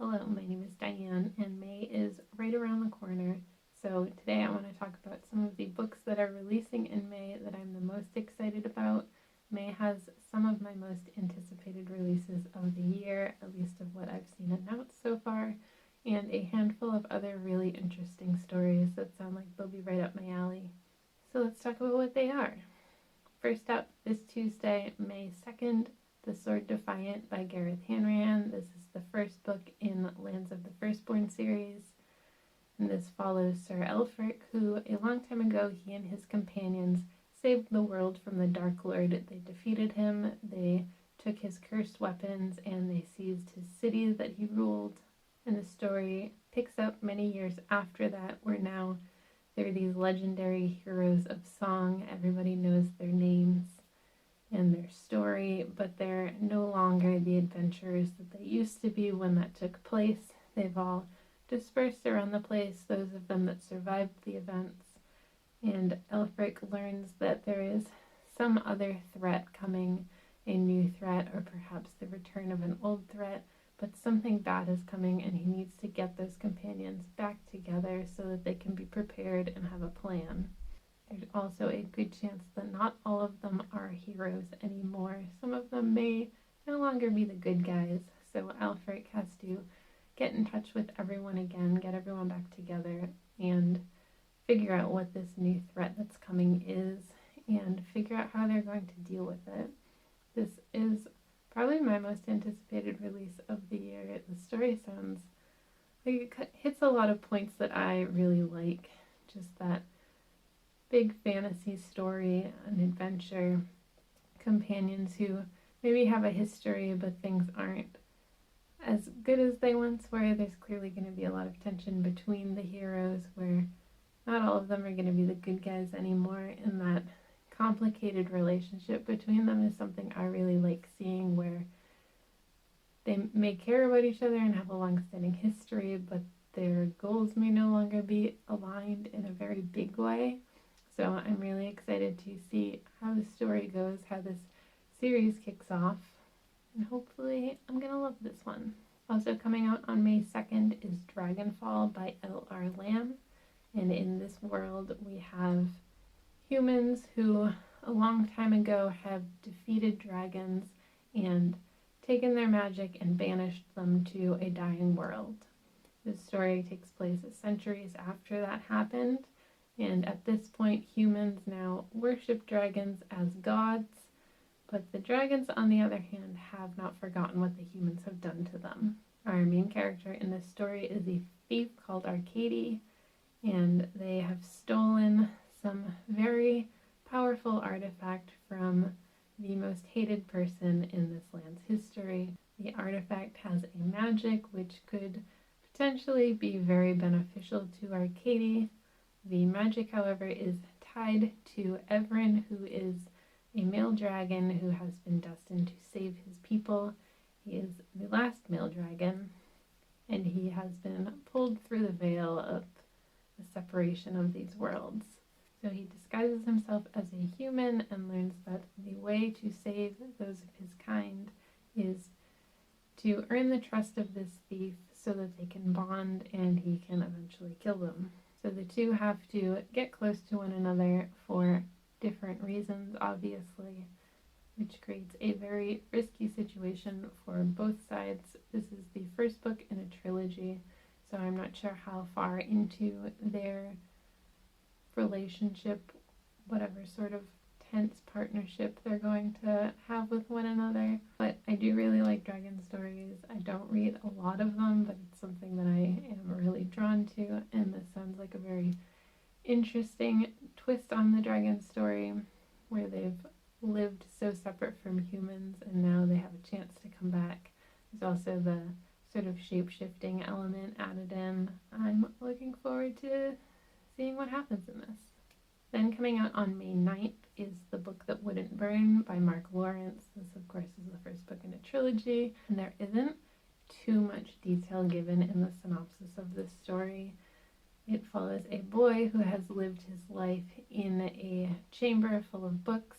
Hello, my name is Diane, and May is right around the corner. So today I want to talk about some of the books that are releasing in May that I'm the most excited about. May has some of my most anticipated releases of the year, at least of what I've seen announced so far, and a handful of other really interesting stories that sound like they'll be right up my alley. So let's talk about what they are. First up, this Tuesday, May 2nd, The Sword Defiant by Gareth Hanrahan. This is the first book in Lands of the Firstborn series. And this follows Sir Elfric, who a long time ago he and his companions saved the world from the Dark Lord. They defeated him, they took his cursed weapons, and they seized his city that he ruled. And the story picks up many years after that, where now they're these legendary heroes of song. Everybody knows their names and their story, but they're no longer the adventurers that they used to be when that took place. They've all dispersed around the place, those of them that survived the events, and Elfric learns that there is some other threat coming, a new threat, or perhaps the return of an old threat, but something bad is coming, and he needs to get those companions back together so that they can be prepared and have a plan. There's also a good chance that not all of them are heroes anymore. Some of them may no longer be the good guys, so Elfric has to get in touch with everyone again, get everyone back together, and figure out what this new threat that's coming is, and figure out how they're going to deal with it. This is probably my most anticipated release of the year. The story sounds like it hits a lot of points that I really like. Just that big fantasy story, an adventure, companions who maybe have a history but things aren't as good as they once were. There's clearly going to be a lot of tension between the heroes where not all of them are going to be the good guys anymore, and that complicated relationship between them is something I really like seeing, where they may care about each other and have a long-standing history, but their goals may no longer be aligned in a very big way. So I'm really excited to see how the story goes, how this series kicks off, and hopefully I'm going to love this one. Also coming out on May 2nd is Dragonfall by L.R. Lamb, and in this world we have humans who a long time ago have defeated dragons and taken their magic and banished them to a dying world. This story takes place centuries after that happened, and at this point humans now worship dragons as gods, but the dragons on the other hand have not forgotten what the humans have done to them. Our main character in this story is a thief called Arcady, and they have stolen some very powerful artifact from the most hated person in this land's history. The artifact has a magic which could potentially be very beneficial to Arcady. The magic, however, is tied to Evren, who is a male dragon who has been destined to save his people. He is the last male dragon, and he has been pulled through the veil of the separation of these worlds. So he disguises himself as a human and learns that the way to save those of his kind is to earn the trust of this thief so that they can bond and he can eventually kill them. So the two have to get close to one another for different reasons, obviously, which creates a very risky situation for both sides. This is the first book in a trilogy, so I'm not sure how far into their relationship, whatever sort of tense partnership they're going to have with one another. But I do really like dragon stories. I don't read a lot of them, but it's something that I am really drawn to, and this sounds like a very interesting twist on the dragon story, where they've lived so separate from humans and now they have a chance to come back. There's also the sort of shape-shifting element added in. I'm looking forward to seeing what happens in this. Then coming out on May 9th is The Book That Wouldn't Burn by Mark Lawrence. This, of course, is the first book in a trilogy, and there isn't too much detail given in the synopsis of this story. It follows a boy who has lived his life in a chamber full of books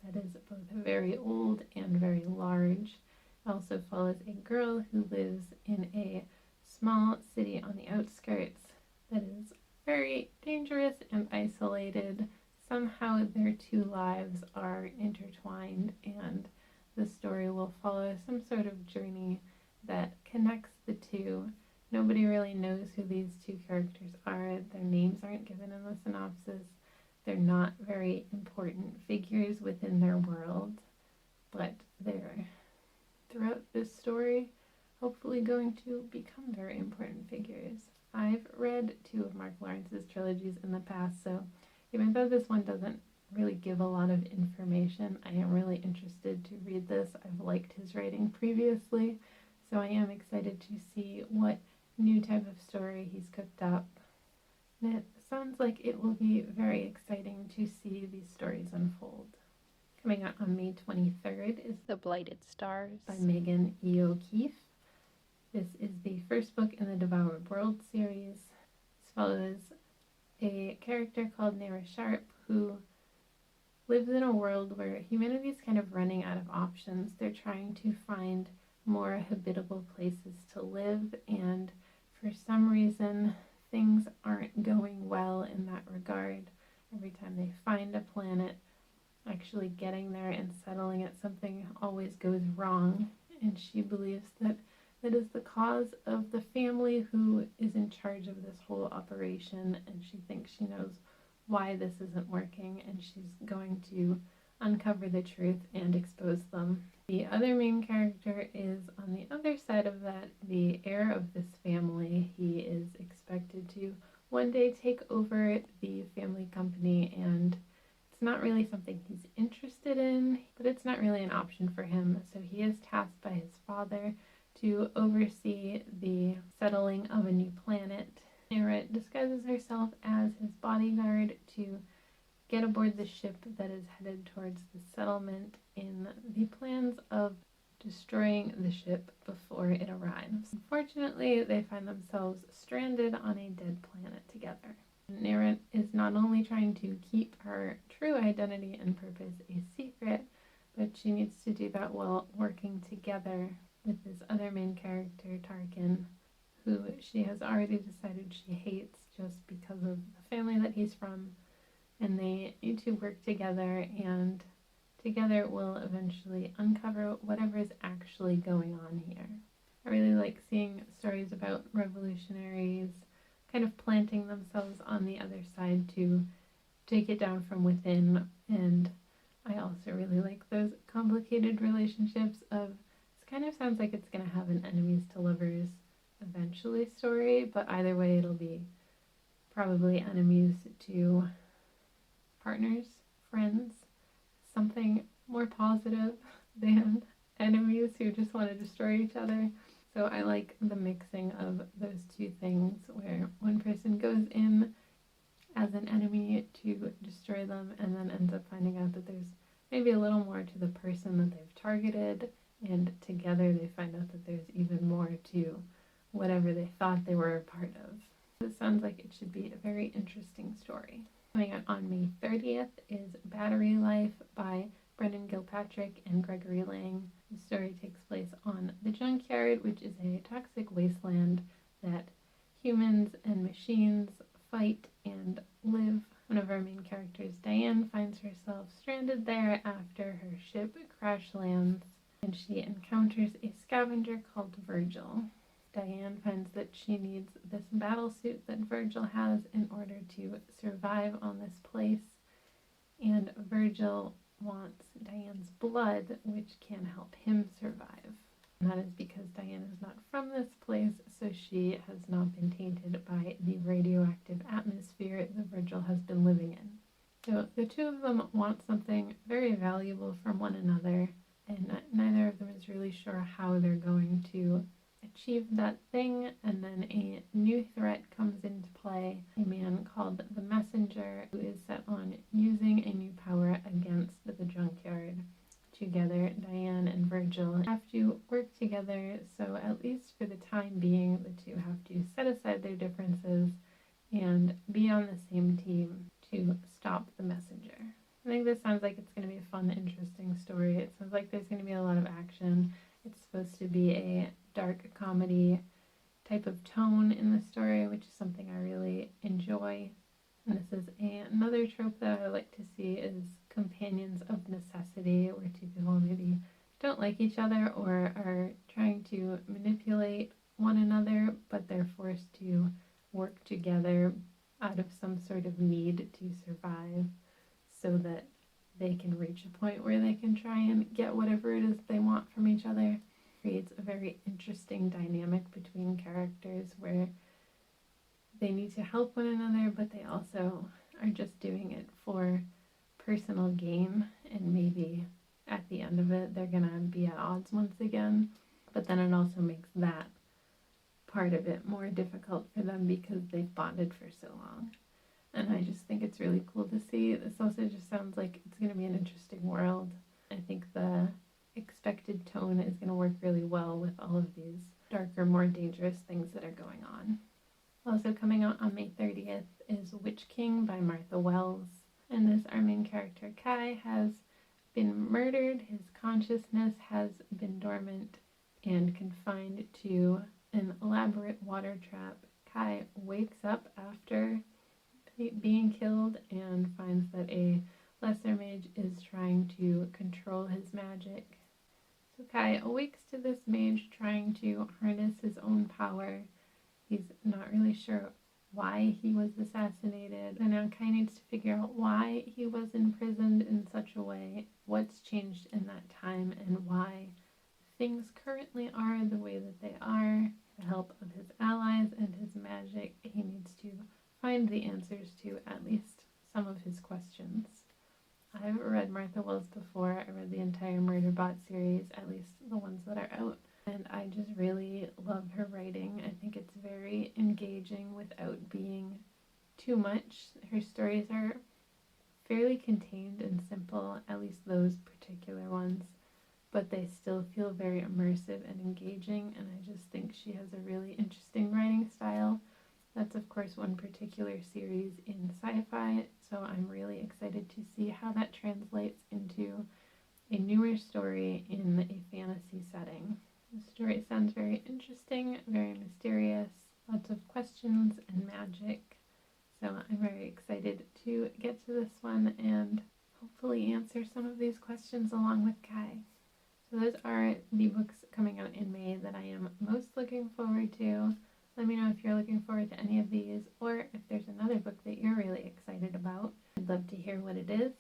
that is both very old and very large. It also follows a girl who lives in a small city on the outskirts that is very dangerous and isolated. Somehow their two lives are intertwined, and the story will follow some sort of journey that connects the two. Nobody really knows who these two characters are. Their names aren't given in the synopsis. They're not very important figures within their world, but they're, throughout this story, hopefully going to become very important figures. I've read two of Mark Lawrence's trilogies in the past, so even though this one doesn't really give a lot of information, I am really interested to read this. I've liked his writing previously, so I am excited to see what new type of story he's cooked up. And it sounds like it will be very exciting to see these stories unfold. Coming out on May 23rd is The Blighted Stars by Megan E. O'Keefe. This is the first book in the Devoured World series. This follows a character called Nera Sharp who lives in a world where humanity is kind of running out of options. They're trying to find more habitable places to live, and for some reason things aren't going well in that regard. Every time they find a planet, actually getting there and settling it, something always goes wrong, and she believes that it is the cause of the family who is in charge of this whole operation, and she thinks she knows why this isn't working, and she's going to uncover the truth and expose them. The other main character is on the other side of that, the heir of this family. He is expected to one day take over the family company, and it's not really something he's interested in, but it's not really an option for him, so he is tasked by his father to oversee the settling of a new planet. Nera disguises herself as his bodyguard to get aboard the ship that is headed towards the settlement in the plans of destroying the ship before it arrives. Unfortunately, they find themselves stranded on a dead planet together. Nera is not only trying to keep her true identity and purpose a secret, but she needs to do that while working together with this other main character, Tarkin, who she has already decided she hates just because of the family that he's from, and they need to work together, and together will eventually uncover whatever is actually going on here. I really like seeing stories about revolutionaries kind of planting themselves on the other side to take it down from within, and I also really like those complicated relationships of, this kind of sounds like it's going to have an enemies to lovers eventually story, but either way it'll be probably enemies to partners, friends, something more positive than enemies who just want to destroy each other. So I like the mixing of those two things, where one person goes in as an enemy to destroy them and then ends up finding out that there's maybe a little more to the person that they've targeted, and together they find out that there's even more to whatever they thought they were a part of. It sounds like it should be a very interesting story. Coming out on May 30th is Battery Life by Brendan Gilpatrick and Gregory Lang. The story takes place on the Junkyard, which is a toxic wasteland that humans and machines fight and live. One of our main characters, Diane, finds herself stranded there after her ship crash lands, and she encounters a scavenger called Virgil. Diane finds that she needs this battle suit that Virgil has in order to survive on this place, and Virgil wants Diane's blood, which can help him survive. And that is because Diane is not from this place, so she has not been tainted by the radioactive atmosphere that Virgil has been living in. So the two of them want something very valuable from one another, and neither of them is really sure how they're going to achieve that thing, and then a new threat comes into play, a man called the Messenger, who is set on using a new power against the Junkyard. Together, Diane and Virgil have to work together, so at least for the time being, the two have to set aside their differences and be on the same team to stop the Messenger. I think this sounds like it's going to be a fun, interesting story. It sounds like there's going to be a lot of action. It's supposed to be a dark comedy, type of tone in the story, which is something I really enjoy. And this is another trope that I like to see is companions of necessity, where two people maybe don't like each other or are trying to manipulate one another, but they're forced to work together out of some sort of need to survive so that they can reach a point where they can try and get whatever it is they want from each other. Creates a very interesting dynamic between characters where they need to help one another, but they also are just doing it for personal gain, and maybe at the end of it they're gonna be at odds once again. But then it also makes that part of it more difficult for them because they've bonded for so long. And I just think it's really cool to see. This also just sounds like it's going to be an interesting world. I think the expected tone is going to work really well with all of these darker, more dangerous things that are going on. Also coming out on May 30th is Witch King by Martha Wells. And this, our main character Kai has been murdered. His consciousness has been dormant and confined to an elaborate water trap. Kai wakes up after being killed and finds that a lesser mage is trying to control his magic. So Kai awakes to this mage trying to harness his own power. He's not really sure why he was assassinated, and now Kai needs to figure out why he was imprisoned in such a way, what's changed in that time, and why things currently are the way that they are. With the help of his allies and his magic, he needs to find the answers to at least some of his questions. I've read Martha Wells before. I read the entire Murderbot series, at least the ones that are out, and I just really love her writing. I think it's very engaging without being too much. Her stories are fairly contained and simple, at least those particular ones, but they still feel very immersive and engaging, and I just think she has a really interesting writing style. That's, of course, one particular series in sci-fi, so I'm really excited to see how that translates into a newer story in a fantasy setting. The story sounds very interesting, very mysterious, lots of questions and magic, so I'm very excited to get to this one and hopefully answer some of these questions along with Kai. So those are the books coming out in May that I am most looking forward to. Let me know if you're looking forward to any of these, or if there's another book that you're really excited about. I'd love to hear what it is.